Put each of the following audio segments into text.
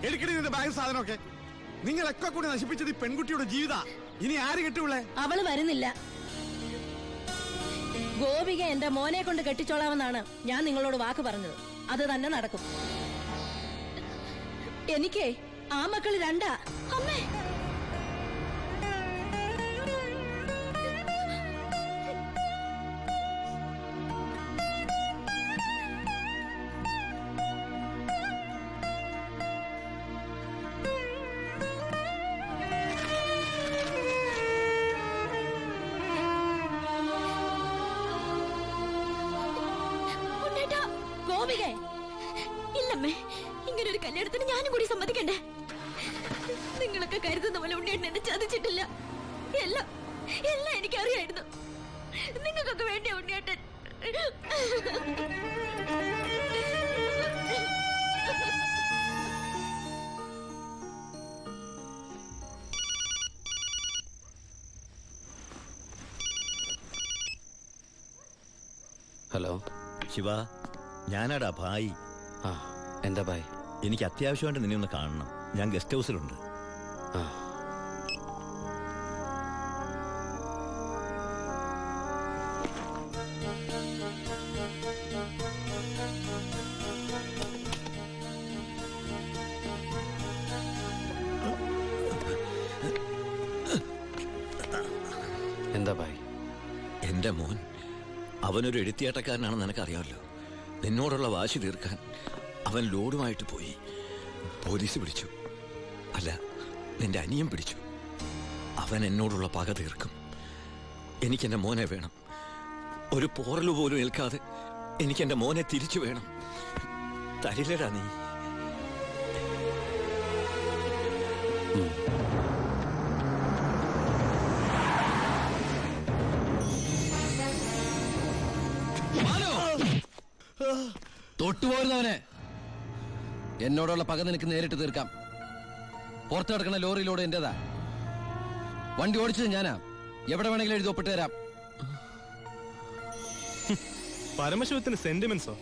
എടുക്കണി നിന്റെ ബാഗ് സാധനമൊക്കെ. നിങ്ങളൊക്കെ കൂടി നശിപ്പിച്ചത് ഈ പെൺകുട്ടിയുടെ ജീവിത. ഇനി ആര് കെട്ടുള്ളേ? അവള് വരുന്നില്ല. ഗോപിക എന്റെ മോനെ കൊണ്ട് കെട്ടിച്ചോളാമെന്നാണ് ഞാൻ നിങ്ങളോട് വാക്ക് പറഞ്ഞത്. അത് തന്നെ നടക്കും. എനിക്കേ ആ മക്കള് രണ്ടാ. അമ്മേ, ഇല്ലമ്മേ, ഇങ്ങനൊരു കല്യാണത്തിന് ഞാനും കൂടി സമ്മതിക്കണ്ടേ? നിങ്ങളൊക്കെ കരുതുന്ന പോലെ ഉണ്ണിയേട്ടൻ എന്നെ ചതിച്ചിട്ടില്ല. എല്ലാം എല്ലാം എനിക്കറിയായിരുന്നു. നിങ്ങൾക്കൊക്കെ വേണ്ടിയ ഉണ്ണിയേട്ടൻ. ഹലോ ശിവ, ഞാനാടാ ഭായി. ആ, എന്താ ഭായ്? എനിക്ക് അത്യാവശ്യമായിട്ട് നിന്നെ ഒന്ന് കാണണം. ഞാൻ ഗസ്റ്റ് ഹൗസിലുണ്ട്. ആ, എന്താ ഭായ്? എന്റെ മോൻ അവനൊരു എഴുത്തിയാട്ടക്കാരനാണെന്ന് നിനക്കറിയാമല്ലോ. നിന്നോടുള്ള വാശി തീർക്കാൻ അവൻ ലോഡുമായിട്ട് പോയി. പോലീസ് പിടിച്ചു. അല്ല, നിന്റെ അനിയൻ പിടിച്ചു. അവൻ എന്നോടുള്ള പക തീർക്കും. എനിക്കെൻ്റെ മോനെ വേണം. ഒരു പോറലു പോലും ഏൽക്കാതെ എനിക്കെൻ്റെ മോനെ തിരിച്ചു വേണം. തരില്ലടാ നീ? തൊട്ടുപോരുന്നവനെ. എന്നോടുള്ള പക നിനക്ക് നേരിട്ട് തീർക്കാം. പുറത്തു കിടക്കുന്ന ലോറിയിലൂടെ എന്റേതാ. വണ്ടി ഓടിച്ചത് ഞാനാ. എവിടെ വേണമെങ്കിലും എഴുതി ഒപ്പിട്ട് തരാം. പരമശിവത്തിന് സെന്റിമെന്റ്സോ?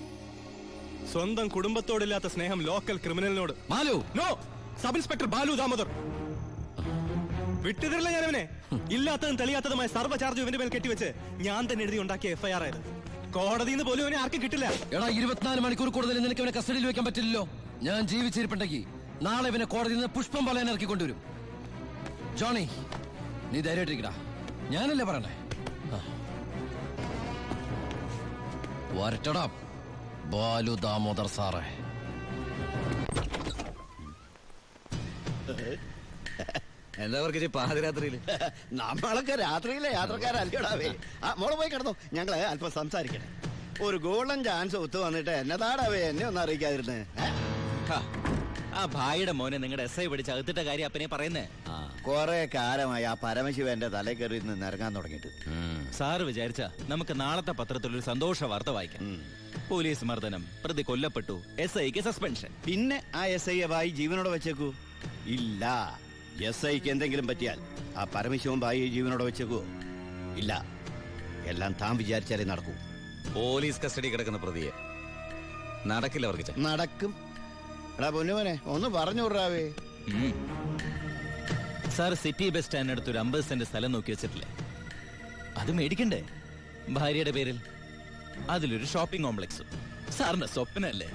സ്വന്തം കുടുംബത്തോടില്ലാത്ത സ്നേഹം ലോക്കൽ ക്രിമിനലിനോട്. Balu, no. Sub inspector Balu Damodar. വിട്ടുതരില്ല ഞാനവനെ. ഇല്ലാത്തതും തെളിയാത്തതുമായ സർവ്വ ചാർജ് ഇവന്റെ മേൽ കെട്ടിവെച്ച് ഞാൻ തന്നെ എഴുതി ഉണ്ടാക്കിയ FIR ആയത്. കോടതിയിൽ നിന്ന് പോലും അവനെ ആർക്കും കിട്ടില്ല. എടാ, 24 മണിക്കൂർ കൂടുതൽ നിനക്ക് അവനെ കസ്റ്റഡിയിൽ വെക്കാൻ പറ്റില്ലല്ലോ. ഞാൻ ജീവിച്ചിരിപ്പുണ്ടെങ്കിൽ നാളെ ഇവനെ കോടതിയിൽ നിന്ന് പുഷ്പം പോലെ ഇറക്കി കൊണ്ടുവരും. ജോണി, നീ ധൈര്യമായിട്ടിരിക്കടാ. ഞാനല്ലേ പറയണേ. വരട്ടടാ ബാലു ദാമോദർ സാറേ. എന്താ പറഞ്ഞ പാതിരാത്രിയില്? നമ്മളൊക്കെ രാത്രിയിലെ യാത്രക്കാരല്ലോടാവേ. മോളെ പോയി കിടന്നോ, ഞങ്ങള് അല്പം സംസാരിക്കണേ. ഒരു ഗോൾഡൻ ചാൻസ് ഒത്തു വന്നിട്ട് എന്നതാടാവേ എന്നെ ഒന്നും അറിയിക്കാതിരുന്നേ. ആ ഭായിയുടെ മോനെ നിങ്ങളുടെ SI പിടിച്ച് അകത്തിട്ട കാര്യം അപ്പനെ പറയുന്നേ. കൊറേ കാലമായി ആ പരമശിവന്റെ തലേ കയറി നിന്ന് ഇറങ്ങാൻ തുടങ്ങിയിട്ട്. സാറ് വിചാരിച്ച നമുക്ക് നാളത്തെ പത്രത്തിലൊരു സന്തോഷ വാർത്ത വായിക്കാം. പോലീസ് മർദ്ദനം, പ്രതി കൊല്ലപ്പെട്ടു, SIക്ക് സസ്പെൻഷൻ. പിന്നെ ആ SI ഭായി ജീവനോടെ വെച്ചേക്കൂ? ഇല്ല. SIക്ക് എന്തെങ്കിലും പറ്റിയാൽ ആ പരമശിവൻ ഭായി ജീവനോടെ വെച്ചേക്കൂ? ഇല്ല. എല്ലാം താൻ വിചാരിച്ചാലേ നടക്കൂ. പോലീസ് കസ്റ്റഡി കിടക്കുന്ന പ്രതിയെ നടക്കില്ല. അവർക്ക് നടക്കും. എടാ പൊന്നുമോനെ, ഒന്ന് പറഞ്ഞു വിടാവേ. സാർ സിറ്റി ബസ് സ്റ്റാൻഡിനടുത്ത് ഒരു 50 സെന്റ് സ്ഥലം നോക്കി വെച്ചിട്ടില്ലേ? അത് മേടിക്കണ്ടേ ഭാര്യയുടെ പേരിൽ? അതിലൊരു ഷോപ്പിംഗ് കോംപ്ലക്സ്. സാറിന്റെ സ്വപ്നല്ലേ?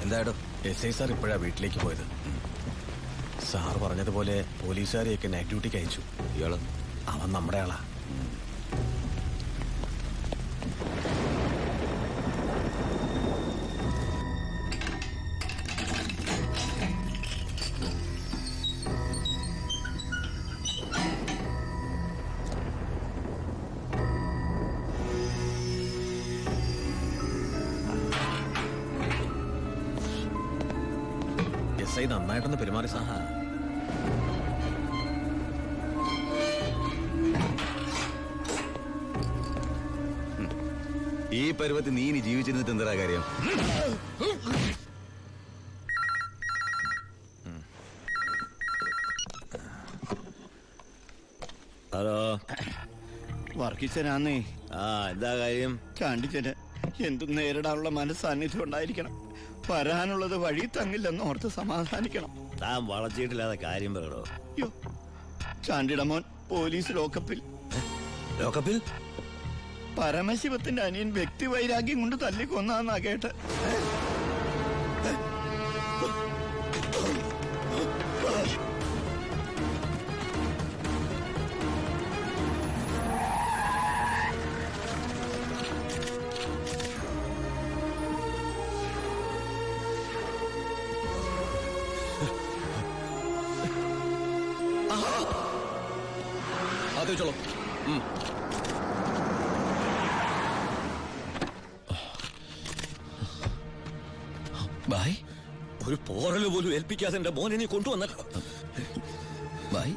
എന്തായാലും SI സാർ ഇപ്പോഴാ വീട്ടിലേക്ക് പോയത്. സാർ പറഞ്ഞതുപോലെ പോലീസുകാരെയൊക്കെ നൈറ്റ് ഡ്യൂട്ടിക്ക് അയച്ചു. ഇയാള് അവൻ നമ്മുടെ ആളാ. SI നന്നായിട്ടൊന്ന് പെരുമാറി സാർ. ഈ പരുവത്തിൽ നീ ഇനി ജീവിച്ചിരുന്നിട്ട് എന്താ കാര്യം? ഹലോ, വർക്കിച്ചനാന്നേ. എന്താ കാര്യം? ചാണ്ടിച്ചന് എന്തും നേരിടാനുള്ള മനസ്സാന്നിധ്യം ഉണ്ടായിരിക്കണം. വരാനുള്ളത് വഴി തങ്ങില്ലെന്ന് ഓർത്ത് സമാധാനിക്കണം. താൻ വളച്ചിട്ടില്ലാതെ കാര്യം പറയണോ? യോ, ചാണ്ടിയുടെ മോൻ പോലീസ് ലോക്കപ്പിൽ. ലോക്കപ്പിൽ? പരമശിവത്തിന്റെ അനിയൻ വ്യക്തി വൈരാഗ്യം കൊണ്ട് തല്ലിക്കൊന്നാന്നാ കേട്ട്. അത് വെച്ചോളൂ. ബായ്, ഒരു പോറല് പോലും ഏൽപ്പിക്കാതെ എന്റെ മോനെ നീ കൊണ്ടുവന്നല്ലോ. ബായ്.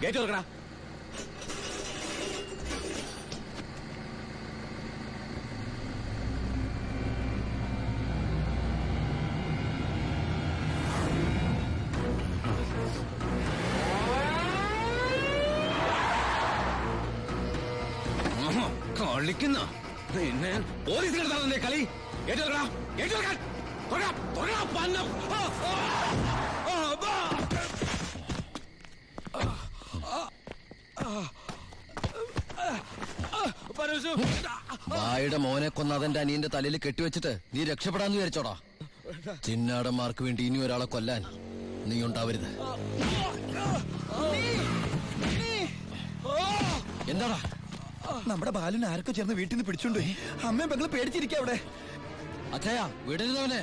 ഗേറ്റ് തുറക്കടാ. കളിക്കുന്ന പിന്നെ പോലീസിന്റെ അടുത്താണല്ലേ കളി? ഗേറ്റ് തുറക്കടാ, ഗേറ്റ് തുറക്കാൻ. ബായുടെ മോനെ കൊന്ന അതെന്റെ അനിയന്റെ തലയിൽ കെട്ടിവെച്ചിട്ട് നീ രക്ഷപ്പെടാന്ന് വിചാരിച്ചോടാ? ചിന്നാടന്മാർക്ക് വേണ്ടി ഇനി ഒരാളെ കൊല്ലാൻ നീ ഉണ്ടാവരുത്. എന്താടാ? നമ്മുടെ ബാലിന് ആരൊക്കെ ചേർന്ന് വീട്ടിൽ നിന്ന് പിടിച്ചോണ്ട് അമ്മയും പെങ്ങള് പേടിച്ചിരിക്കുക അവിടെ. അച്ഛയാ, വിടരുതവനെ.